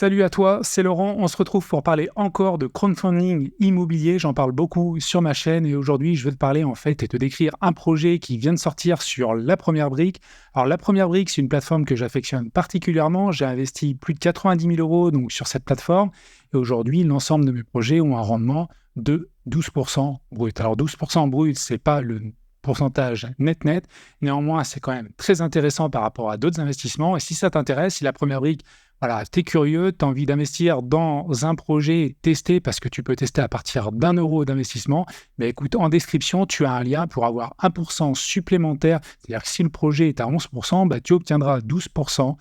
Salut à toi, c'est Laurent. On se retrouve pour parler encore de crowdfunding immobilier. J'en parle beaucoup sur ma chaîne et aujourd'hui, je vais te parler en fait et te décrire un projet qui vient de sortir sur La Première Brique. Alors, La Première Brique, c'est une plateforme que j'affectionne particulièrement. J'ai investi plus de 90 000 euros donc, sur cette plateforme et aujourd'hui, l'ensemble de mes projets ont un rendement de 12% brut. Alors, 12% brut, c'est pas le pourcentage net. Néanmoins, c'est quand même très intéressant par rapport à d'autres investissements. Et si ça t'intéresse, si La Première Brique, voilà, tu es curieux, tu as envie d'investir dans un projet testé parce que tu peux tester à partir d'1 € d'investissement, mais écoute, en description, tu as un lien pour avoir 1% supplémentaire. C'est-à-dire que si le projet est à 11%, tu obtiendras 12%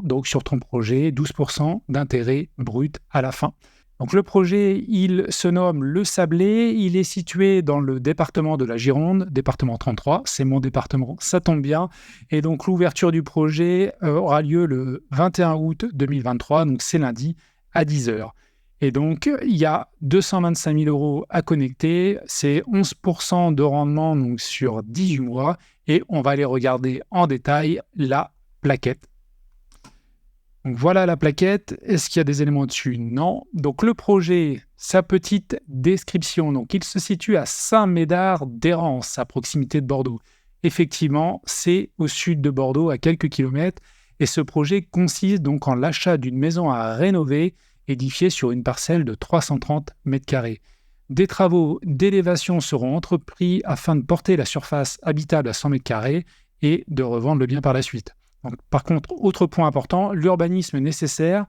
donc sur ton projet, 12% d'intérêt brut à la fin. Donc le projet, il se nomme Le Sablé, il est situé dans le département de la Gironde, département 33, c'est mon département, ça tombe bien. Et donc l'ouverture du projet aura lieu le 21 août 2023, donc c'est lundi à 10h. Et donc il y a 225 000 euros à connecter, c'est 11% de rendement donc, sur 18 mois, et on va aller regarder en détail la plaquette. Donc voilà la plaquette. Est-ce qu'il y a des éléments dessus? Non. Donc le projet, sa petite description. Donc il se situe à Saint-Médard-d'Hérens, à proximité de Bordeaux. Effectivement, c'est au sud de Bordeaux, à quelques kilomètres. Et ce projet consiste donc en l'achat d'une maison à rénover, édifiée sur une parcelle de 330 m². Des travaux d'élévation seront entrepris afin de porter la surface habitable à 100 m² et de revendre le bien par la suite. Donc, par contre, autre point important, l'urbanisme nécessaire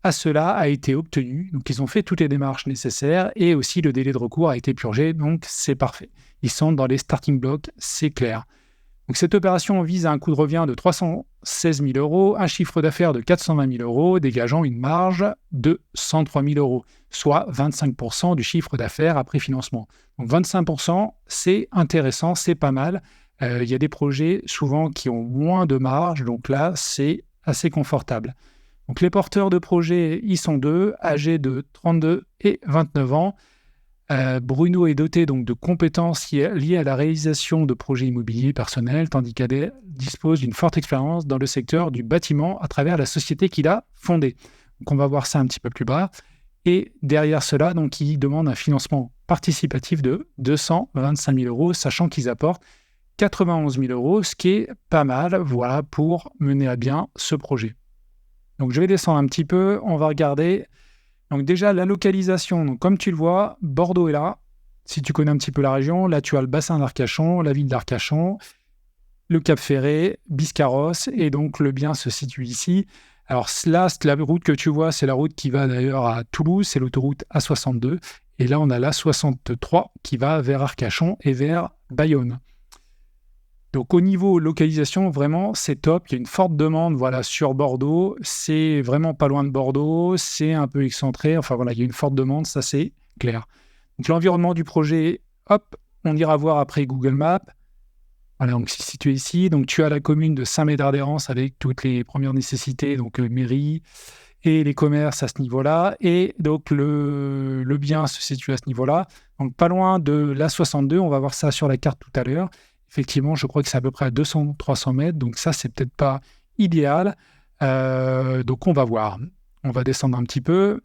à cela a été obtenu. Donc, ils ont fait toutes les démarches nécessaires et aussi le délai de recours a été purgé. Donc, c'est parfait. Ils sont dans les starting blocks, c'est clair. Donc, cette opération vise à un coût de revient de 316 000 euros, un chiffre d'affaires de 420 000 euros, dégageant une marge de 103 000 euros, soit 25% du chiffre d'affaires après financement. Donc, 25%, c'est intéressant, c'est pas mal. Il y a des projets souvent qui ont moins de marge, donc là, c'est assez confortable. Donc les porteurs de projets, ils sont deux, âgés de 32 et 29 ans. Bruno est doté donc de compétences liées à la réalisation de projets immobiliers personnels, tandis qu'Adèle dispose d'une forte expérience dans le secteur du bâtiment à travers la société qu'il a fondée. Donc on va voir ça un petit peu plus bas. Et derrière cela, donc, il demande un financement participatif de 225 000 euros, sachant qu'ils apportent 91 000 euros, ce qui est pas mal, voilà, pour mener à bien ce projet. Donc, je vais descendre un petit peu, on va regarder. Donc, déjà, la localisation. Donc, comme tu le vois, Bordeaux est là. Si tu connais un petit peu la région, là, tu as le bassin d'Arcachon, la ville d'Arcachon, le Cap Ferré, Biscarrosse, et donc, le bien se situe ici. Alors, là, la route que tu vois, c'est la route qui va d'ailleurs à Toulouse, c'est l'autoroute A62. Et là, on a l'A63 qui va vers Arcachon et vers Bayonne. Donc au niveau localisation, vraiment, c'est top. Il y a une forte demande voilà, sur Bordeaux. C'est vraiment pas loin de Bordeaux. C'est un peu excentré. Enfin voilà, il y a une forte demande, ça c'est clair. Donc l'environnement du projet, hop, on ira voir après Google Maps. Voilà, donc c'est situé ici. Donc tu as la commune de Saint-Médard-d'Hérens avec toutes les premières nécessités, donc mairie et les commerces à ce niveau-là. Et donc le bien se situe à ce niveau-là. Donc pas loin de l'A62, on va voir ça sur la carte tout à l'heure. Effectivement, je crois que c'est à peu près à 200-300 mètres, donc ça, c'est peut-être pas idéal. Donc, on va voir. On va descendre un petit peu.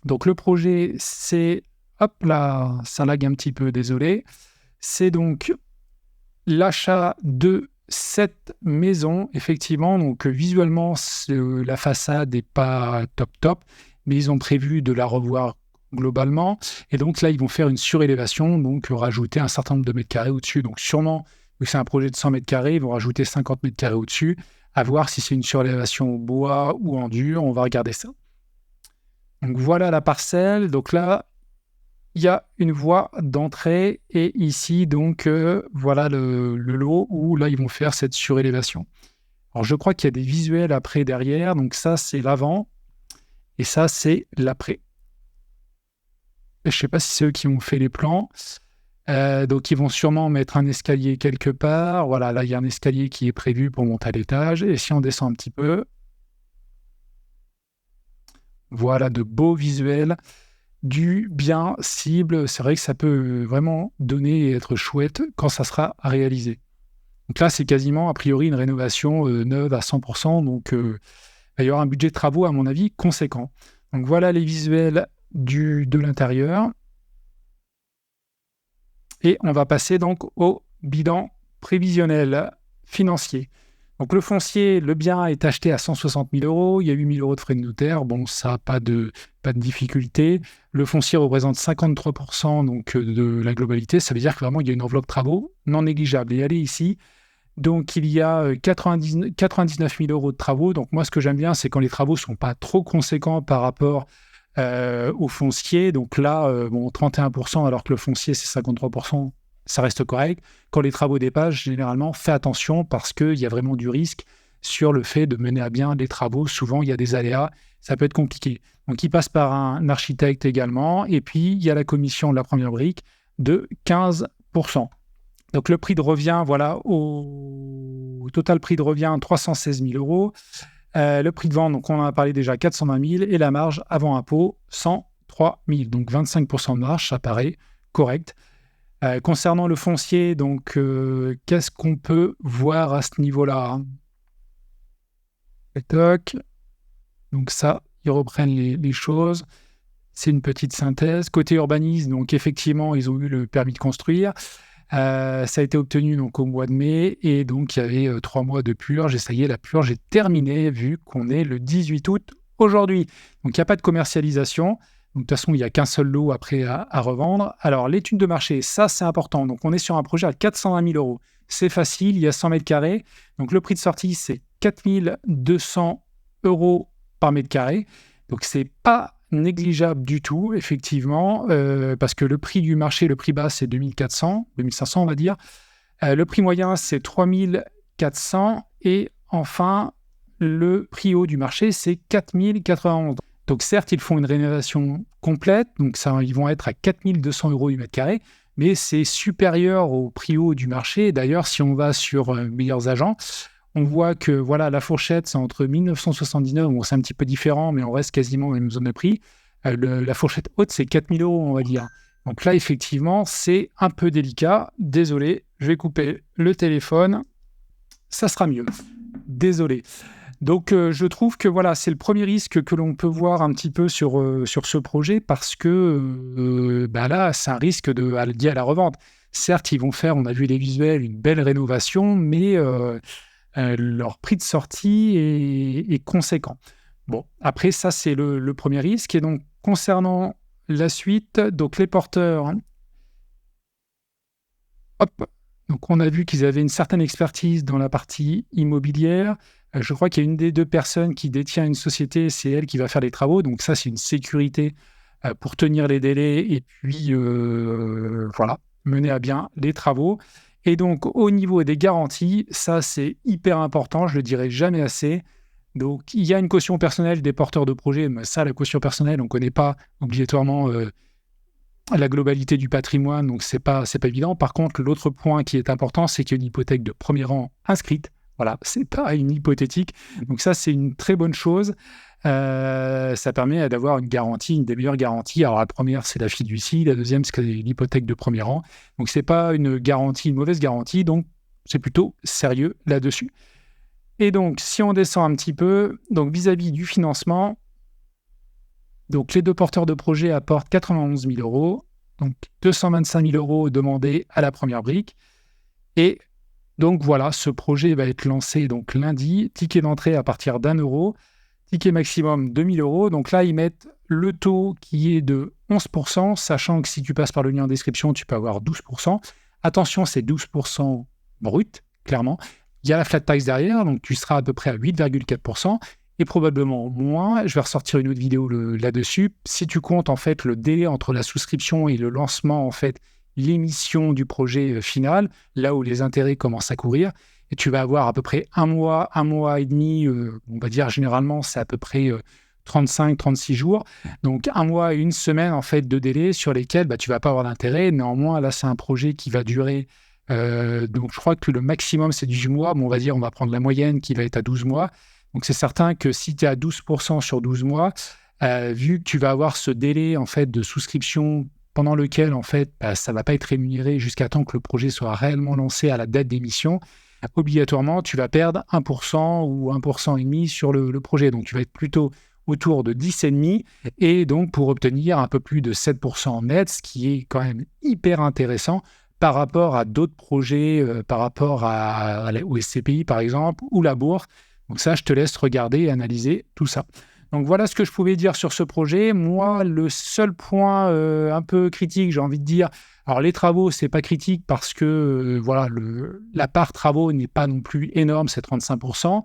Donc, le projet, c'est... Hop là, ça lag un petit peu, désolé. C'est donc l'achat de cette maison, effectivement. Donc, visuellement, la façade n'est pas top, mais ils ont prévu de la revoir globalement. Et donc là, ils vont faire une surélévation, donc rajouter un certain nombre de mètres carrés au-dessus. Donc sûrement, vu que c'est un projet de 100 mètres carrés, ils vont rajouter 50 mètres carrés au-dessus, à voir si c'est une surélévation bois ou en dur. On va regarder ça. Donc voilà la parcelle. Donc là, il y a une voie d'entrée et ici, donc, voilà le lot où là, ils vont faire cette surélévation. Alors je crois qu'il y a des visuels après derrière. Donc ça, c'est l'avant et ça, c'est l'après. Je ne sais pas si c'est eux qui ont fait les plans. Donc, ils vont sûrement mettre un escalier quelque part. Voilà, là, il y a un escalier qui est prévu pour monter à l'étage. Et si on descend un petit peu, voilà de beaux visuels du bien cible. C'est vrai que ça peut vraiment donner et être chouette quand ça sera réalisé. Donc là, c'est quasiment, a priori, une rénovation neuve à 100%. Donc, va y avoir un budget de travaux, à mon avis, conséquent. Donc voilà les visuels de l'intérieur. Et on va passer donc au bilan prévisionnel financier. Donc le foncier, le bien est acheté à 160 000 euros, il y a 8 000 euros de frais de notaire, bon ça pas de difficulté. Le foncier représente 53% donc, de la globalité, ça veut dire que vraiment il y a une enveloppe travaux non négligeable. Et elle est ici, donc il y a 99 000 euros de travaux, donc moi ce que j'aime bien c'est quand les travaux ne sont pas trop conséquents par rapport au foncier, donc là 31% alors que le foncier c'est 53%, ça reste correct. Quand les travaux dépassent, généralement, fais attention parce qu'il y a vraiment du risque sur le fait de mener à bien les travaux. Souvent, il y a des aléas, ça peut être compliqué. Donc, il passe par un architecte également. Et puis, il y a la commission de la première brique de 15%. Donc, le prix de revient, voilà, au total prix de revient, 316 000 euros. Le prix de vente, donc on en a parlé déjà, 420 000. Et la marge avant impôt, 103 000. Donc, 25% de marge, ça paraît correct. Concernant le foncier, donc qu'est-ce qu'on peut voir à ce niveau-là? Toc. Donc ça, ils reprennent les choses. C'est une petite synthèse. Côté urbanisme, donc effectivement, ils ont eu le permis de construire. Ça a été obtenu donc au mois de mai et donc il y avait 3 mois de purge. Et ça y est, la purge est terminée vu qu'on est le 18 août aujourd'hui. Donc il n'y a pas de commercialisation. Donc, de toute façon, il n'y a qu'un seul lot après à revendre. Alors, l'étude de marché, ça, c'est important. Donc, on est sur un projet à 420 000 euros. C'est facile, il y a 100 mètres carrés. Donc, le prix de sortie, c'est 4 200 euros par mètre carré. Donc, ce n'est pas négligeable du tout, effectivement, parce que le prix du marché, le prix bas, c'est 2400, 2500, on va dire. Le prix moyen, c'est 3400. Et enfin, le prix haut du marché, c'est 4091. Donc certes, ils font une rénovation complète, donc ça, ils vont être à 4 200 euros du mètre carré, mais c'est supérieur au prix haut du marché. D'ailleurs, si on va sur Meilleurs Agents, on voit que voilà, la fourchette, c'est entre 1979, bon, c'est un petit peu différent, mais on reste quasiment dans la même zone de prix. La fourchette haute, c'est 4 000 euros, on va dire. Donc là, effectivement, c'est un peu délicat. Désolé, je vais couper le téléphone. Ça sera mieux. Désolé. Donc, je trouve que voilà, c'est le premier risque que l'on peut voir un petit peu sur ce projet parce que là, c'est un risque lié à la revente. Certes, ils vont faire, on a vu les visuels, une belle rénovation, mais leur prix de sortie est conséquent. Bon, après, ça, c'est le premier risque. Et donc, concernant la suite, donc les porteurs, hein, hop, donc on a vu qu'ils avaient une certaine expertise dans la partie immobilière. Je crois qu'il y a une des deux personnes qui détient une société, c'est elle qui va faire les travaux. Donc ça, c'est une sécurité pour tenir les délais et puis voilà, mener à bien les travaux. Et donc au niveau des garanties, ça c'est hyper important, je le dirai jamais assez. Donc il y a une caution personnelle des porteurs de projets, mais ça, la caution personnelle, on ne connaît pas obligatoirement la globalité du patrimoine, donc c'est pas évident. Par contre, l'autre point qui est important, c'est qu'il y a une hypothèque de premier rang inscrite. Voilà, c'est pas une hypothétique. Donc ça, c'est une très bonne chose. Ça permet d'avoir une garantie, une des meilleures garanties. Alors la première, c'est la fiducie. La deuxième, c'est l'hypothèque de premier rang. Donc c'est pas une garantie, une mauvaise garantie. Donc c'est plutôt sérieux là-dessus. Et donc, si on descend un petit peu, donc vis-à-vis du financement, donc les deux porteurs de projet apportent 91 000 euros. Donc 225 000 euros demandés à la première brique. Et donc voilà, ce projet va être lancé donc lundi. Ticket d'entrée à partir d'1 euro. Ticket maximum 2 000 euros. Donc là, ils mettent le taux qui est de 11%, sachant que si tu passes par le lien en description, tu peux avoir 12%. Attention, c'est 12% brut, clairement. Il y a la flat tax derrière, donc tu seras à peu près à 8,4%. Et probablement moins. Je vais ressortir une autre vidéo là-dessus. Si tu comptes en fait le délai entre la souscription et le lancement, en fait, l'émission du projet final, là où les intérêts commencent à courir, et tu vas avoir à peu près un mois et demi, on va dire généralement c'est à peu près 35-36 jours, donc un mois et une semaine en fait de délai sur lesquels tu vas pas avoir d'intérêt. Néanmoins, là c'est un projet qui va durer, donc je crois que le maximum c'est 18 mois, mais on va dire on va prendre la moyenne qui va être à 12 mois. Donc c'est certain que si tu es à 12% sur 12 mois, vu que tu vas avoir ce délai en fait de souscription pendant lequel, en fait, ça ne va pas être rémunéré jusqu'à temps que le projet soit réellement lancé à la date d'émission, obligatoirement, tu vas perdre 1% ou 1,5% sur le projet. Donc, tu vas être plutôt autour de 10,5 et donc pour obtenir un peu plus de 7% net, ce qui est quand même hyper intéressant par rapport à d'autres projets, par rapport au SCPI par exemple, ou la bourse. Donc ça, je te laisse regarder et analyser tout ça. Donc voilà ce que je pouvais dire sur ce projet. Moi, le seul point un peu critique, j'ai envie de dire, alors les travaux, c'est pas critique parce que voilà, la part travaux n'est pas non plus énorme, c'est 35%.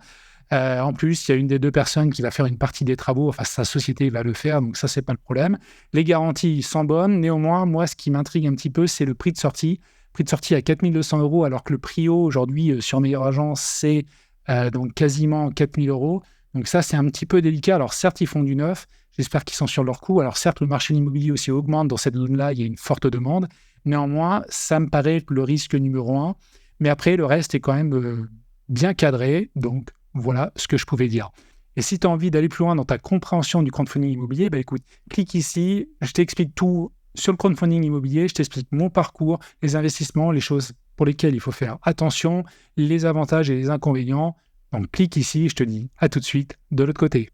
En plus, il y a une des deux personnes qui va faire une partie des travaux, enfin sa société va le faire, donc ça, c'est pas le problème. Les garanties sont bonnes. Néanmoins, moi, ce qui m'intrigue un petit peu, c'est le prix de sortie. Prix de sortie à 4 200 € alors que le prix haut aujourd'hui sur Meilleure Agence, c'est donc quasiment 4 000 €. Donc ça, c'est un petit peu délicat. Alors certes, ils font du neuf. J'espère qu'ils sont sur leur coup. Alors certes, le marché de l'immobilier aussi augmente. Dans cette zone-là, il y a une forte demande. Néanmoins, ça me paraît le risque numéro un. Mais après, le reste est quand même bien cadré. Donc voilà ce que je pouvais dire. Et si tu as envie d'aller plus loin dans ta compréhension du crowdfunding immobilier, écoute, clique ici. Je t'explique tout sur le crowdfunding immobilier. Je t'explique mon parcours, les investissements, les choses pour lesquelles il faut faire attention, les avantages et les inconvénients. Donc, clique ici, je te dis à tout de suite de l'autre côté.